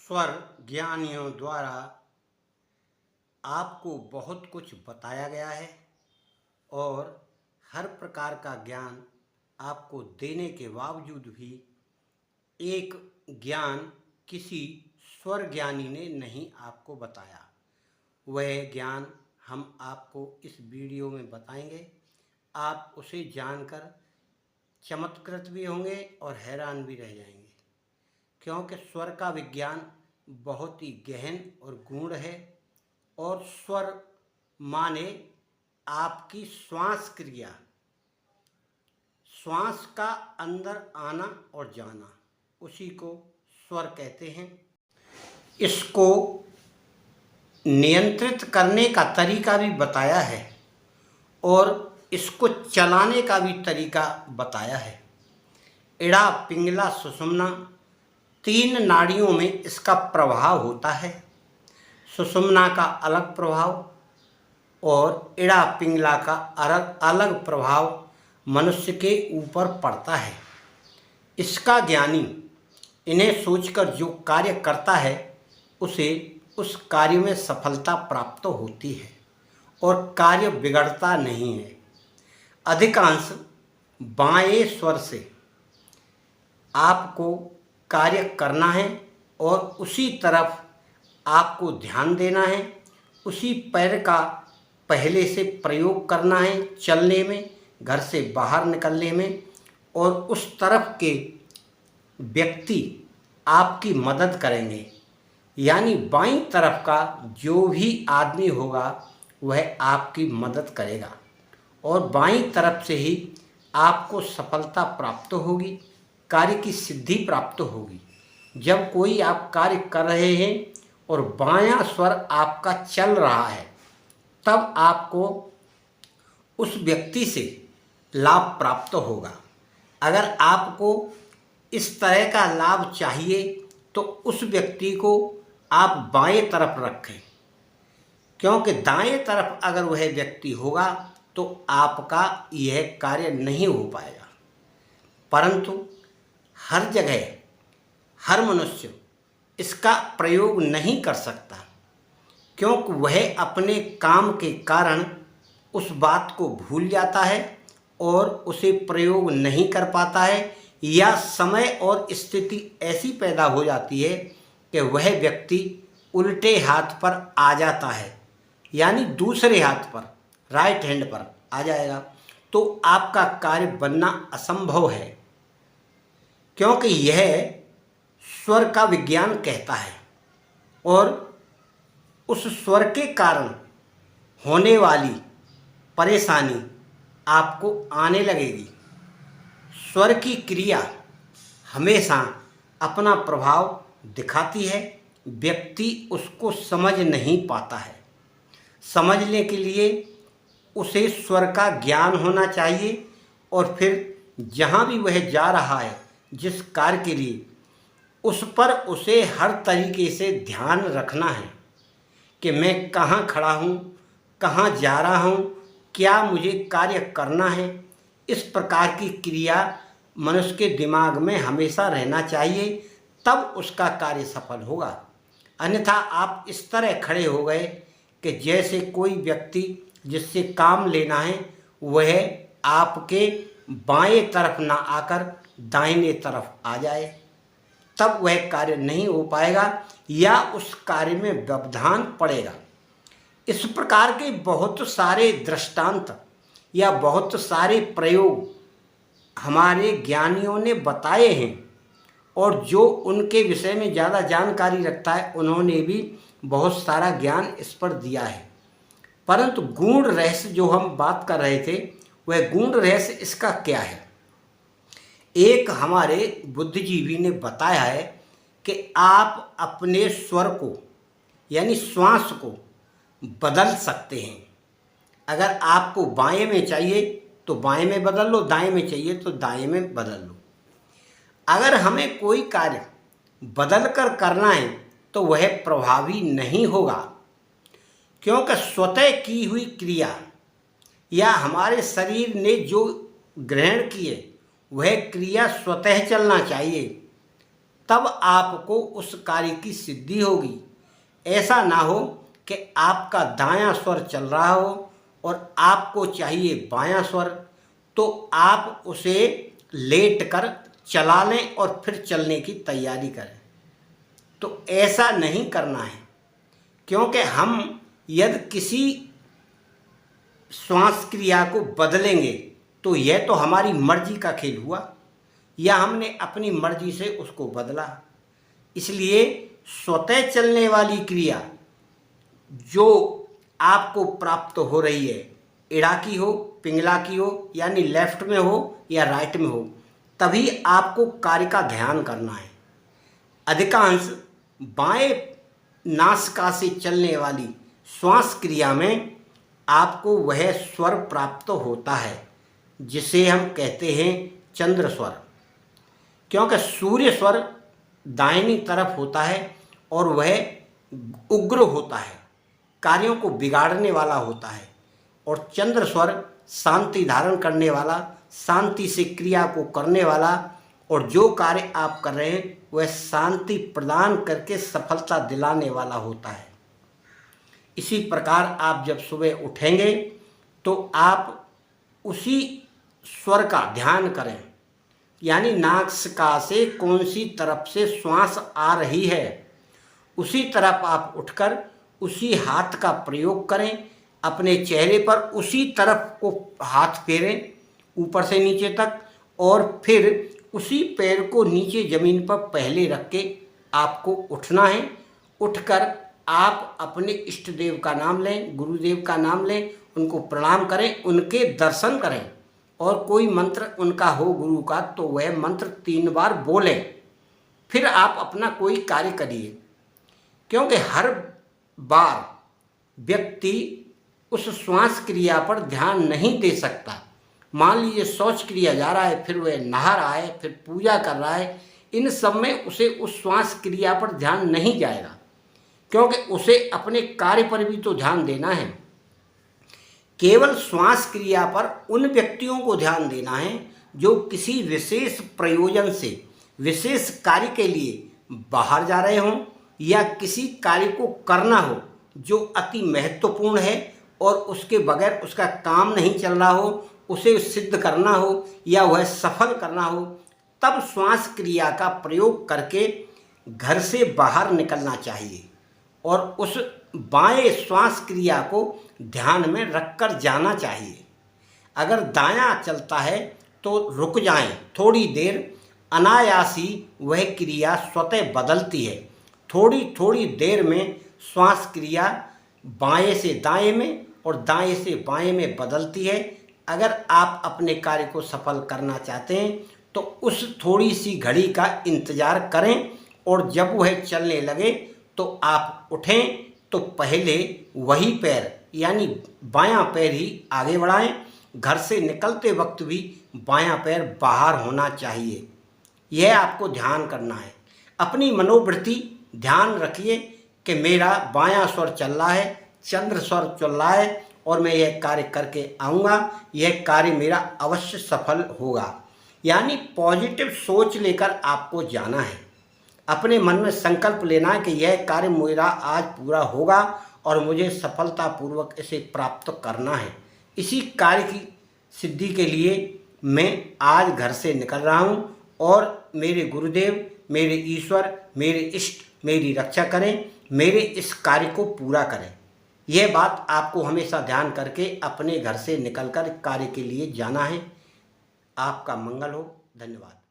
स्वर ज्ञानियों द्वारा आपको बहुत कुछ बताया गया है और हर प्रकार का ज्ञान आपको देने के बावजूद भी एक ज्ञान किसी स्वर ज्ञानी ने नहीं आपको बताया। वह ज्ञान हम आपको इस वीडियो में बताएंगे। आप उसे जानकर चमत्कृत भी होंगे और हैरान भी रह जाएंगे, क्योंकि स्वर का विज्ञान बहुत ही गहन और गूढ़ है। और स्वर माने आपकी श्वास क्रिया, श्वास का अंदर आना और जाना, उसी को स्वर कहते हैं। इसको नियंत्रित करने का तरीका भी बताया है और इसको चलाने का भी तरीका बताया है। इड़ा, पिंगला, सुषुम्ना, 3 नाड़ियों में इसका प्रभाव होता है। सुषुम्ना का अलग प्रभाव और इड़ा पिंगला का अलग प्रभाव मनुष्य के ऊपर पड़ता है। इसका ज्ञानी इन्हें सोचकर जो कार्य करता है उसे उस कार्य में सफलता प्राप्त होती है और कार्य बिगड़ता नहीं है। अधिकांश बाएं स्वर से आपको कार्य करना है और उसी तरफ आपको ध्यान देना है, उसी पैर का पहले से प्रयोग करना है चलने में, घर से बाहर निकलने में, और उस तरफ के व्यक्ति आपकी मदद करेंगे। यानी बाईं तरफ का जो भी आदमी होगा वह आपकी मदद करेगा और बाईं तरफ से ही आपको सफलता प्राप्त होगी, कार्य की सिद्धि प्राप्त होगी। जब कोई आप कार्य कर रहे हैं और बायां स्वर आपका चल रहा है तब आपको उस व्यक्ति से लाभ प्राप्त होगा। अगर आपको इस तरह का लाभ चाहिए तो उस व्यक्ति को आप बाएं तरफ रखें, क्योंकि दाएं तरफ अगर वह व्यक्ति होगा तो आपका यह कार्य नहीं हो पाएगा। परंतु हर जगह हर मनुष्य इसका प्रयोग नहीं कर सकता, क्योंकि वह अपने काम के कारण उस बात को भूल जाता है और उसे प्रयोग नहीं कर पाता है, या समय और स्थिति ऐसी पैदा हो जाती है कि वह व्यक्ति उल्टे हाथ पर आ जाता है, यानी दूसरे हाथ पर, राइट हैंड पर आ जाएगा, तो आपका कार्य बनना असंभव है। क्योंकि यह स्वर का विज्ञान कहता है और उस स्वर के कारण होने वाली परेशानी आपको आने लगेगी। स्वर की क्रिया हमेशा अपना प्रभाव दिखाती है, व्यक्ति उसको समझ नहीं पाता है। समझने के लिए उसे स्वर का ज्ञान होना चाहिए और फिर जहाँ भी वह जा रहा है जिस कार्य के लिए, उस पर उसे हर तरीके से ध्यान रखना है कि मैं कहाँ खड़ा हूँ, कहाँ जा रहा हूँ, क्या मुझे कार्य करना है। इस प्रकार की क्रिया मनुष्य के दिमाग में हमेशा रहना चाहिए, तब उसका कार्य सफल होगा। अन्यथा आप इस तरह खड़े हो गए कि जैसे कोई व्यक्ति जिससे काम लेना है वह आपके बाएं तरफ ना आकर दाहिने तरफ आ जाए, तब वह कार्य नहीं हो पाएगा या उस कार्य में व्यवधान पड़ेगा। इस प्रकार के बहुत सारे दृष्टांत या बहुत सारे प्रयोग हमारे ज्ञानियों ने बताए हैं और जो उनके विषय में ज़्यादा जानकारी रखता है उन्होंने भी बहुत सारा ज्ञान इस पर दिया है। परंतु गूढ़ रहस्य जो हम बात कर रहे थे वह गूढ़ रहस्य इसका क्या है। एक हमारे बुद्धिजीवी ने बताया है कि आप अपने स्वर को यानी श्वास को बदल सकते हैं। अगर आपको बाएं में चाहिए तो बाएं में बदल लो, दाएं में चाहिए तो दाएं में बदल लो। अगर हमें कोई कार्य बदल कर करना है तो वह प्रभावी नहीं होगा, क्योंकि स्वतः की हुई क्रिया या हमारे शरीर ने जो ग्रहण किए वह क्रिया स्वतः चलना चाहिए, तब आपको उस कार्य की सिद्धि होगी। ऐसा ना हो कि आपका दायां स्वर चल रहा हो और आपको चाहिए बायां स्वर, तो आप उसे लेट कर चला लें और फिर चलने की तैयारी करें। तो ऐसा नहीं करना है, क्योंकि हम यदि किसी श्वास क्रिया को बदलेंगे तो यह तो हमारी मर्जी का खेल हुआ, या हमने अपनी मर्जी से उसको बदला। इसलिए स्वतः चलने वाली क्रिया जो आपको प्राप्त हो रही है, इड़ा की हो, पिंगला की हो, यानी लेफ्ट में हो या राइट में हो, तभी आपको कार्य का ध्यान करना है। अधिकांश बाएं नासिका से चलने वाली श्वास क्रिया में आपको वह स्वर प्राप्त होता है जिसे हम कहते हैं चंद्र स्वर, क्योंकि सूर्य स्वर दाहिनी तरफ होता है और वह उग्र होता है, कार्यों को बिगाड़ने वाला होता है, और चंद्र स्वर शांति धारण करने वाला, शांति से क्रिया को करने वाला, और जो कार्य आप कर रहे हैं वह शांति प्रदान करके सफलता दिलाने वाला होता है। इसी प्रकार आप जब सुबह उठेंगे तो आप उसी स्वर का ध्यान करें, यानी नासिका से कौन सी तरफ से श्वास आ रही है, उसी तरफ आप उठकर उसी हाथ का प्रयोग करें, अपने चेहरे पर उसी तरफ को हाथ फेरें ऊपर से नीचे तक, और फिर उसी पैर को नीचे ज़मीन पर पहले रख के आपको उठना है। उठकर आप अपने इष्ट देव का नाम लें, गुरुदेव का नाम लें, उनको प्रणाम करें, उनके दर्शन करें, और कोई मंत्र उनका हो गुरु का तो वह मंत्र 3 बार बोलें। फिर आप अपना कोई कार्य करिए, क्योंकि हर बार व्यक्ति उस श्वास क्रिया पर ध्यान नहीं दे सकता। मान लीजिए शौच क्रिया जा रहा है, फिर वह नहा रहा है, फिर पूजा कर रहा है, इन सब में उसे उस श्वास क्रिया पर ध्यान नहीं जाएगा, क्योंकि उसे अपने कार्य पर भी तो ध्यान देना है। केवल श्वास क्रिया पर उन व्यक्तियों को ध्यान देना है जो किसी विशेष प्रयोजन से विशेष कार्य के लिए बाहर जा रहे हों, या किसी कार्य को करना हो जो अति महत्वपूर्ण है और उसके बगैर उसका काम नहीं चल रहा हो, उसे सिद्ध करना हो या वह सफल करना हो, तब श्वास क्रिया का प्रयोग करके घर से बाहर निकलना चाहिए और उस बाएं श्वास क्रिया को ध्यान में रखकर जाना चाहिए। अगर दायां चलता है तो रुक जाएं थोड़ी देर, अनायासी वह क्रिया स्वतः बदलती है। थोड़ी थोड़ी देर में श्वास क्रिया बाएं से दाएं में और दाएं से बाएं में बदलती है। अगर आप अपने कार्य को सफल करना चाहते हैं तो उस थोड़ी सी घड़ी का इंतज़ार करें, और जब वह चलने लगे तो आप उठें तो पहले वही पैर यानी बायां पैर ही आगे बढ़ाएं। घर से निकलते वक्त भी बायां पैर बाहर होना चाहिए। यह आपको ध्यान करना है। अपनी मनोवृत्ति ध्यान रखिए कि मेरा बायां स्वर चल रहा है, चंद्र स्वर चल रहा है, और मैं यह कार्य करके आऊँगा, यह कार्य मेरा अवश्य सफल होगा। यानी पॉजिटिव सोच लेकर आपको जाना है। अपने मन में संकल्प लेना है कि यह कार्य मेरा आज पूरा होगा और मुझे सफलतापूर्वक इसे प्राप्त करना है। इसी कार्य की सिद्धि के लिए मैं आज घर से निकल रहा हूँ, और मेरे गुरुदेव, मेरे ईश्वर, मेरे इष्ट मेरी रक्षा करें, मेरे इस कार्य को पूरा करें। यह बात आपको हमेशा ध्यान करके अपने घर से निकलकर कार्य के लिए जाना है। आपका मंगल हो। धन्यवाद।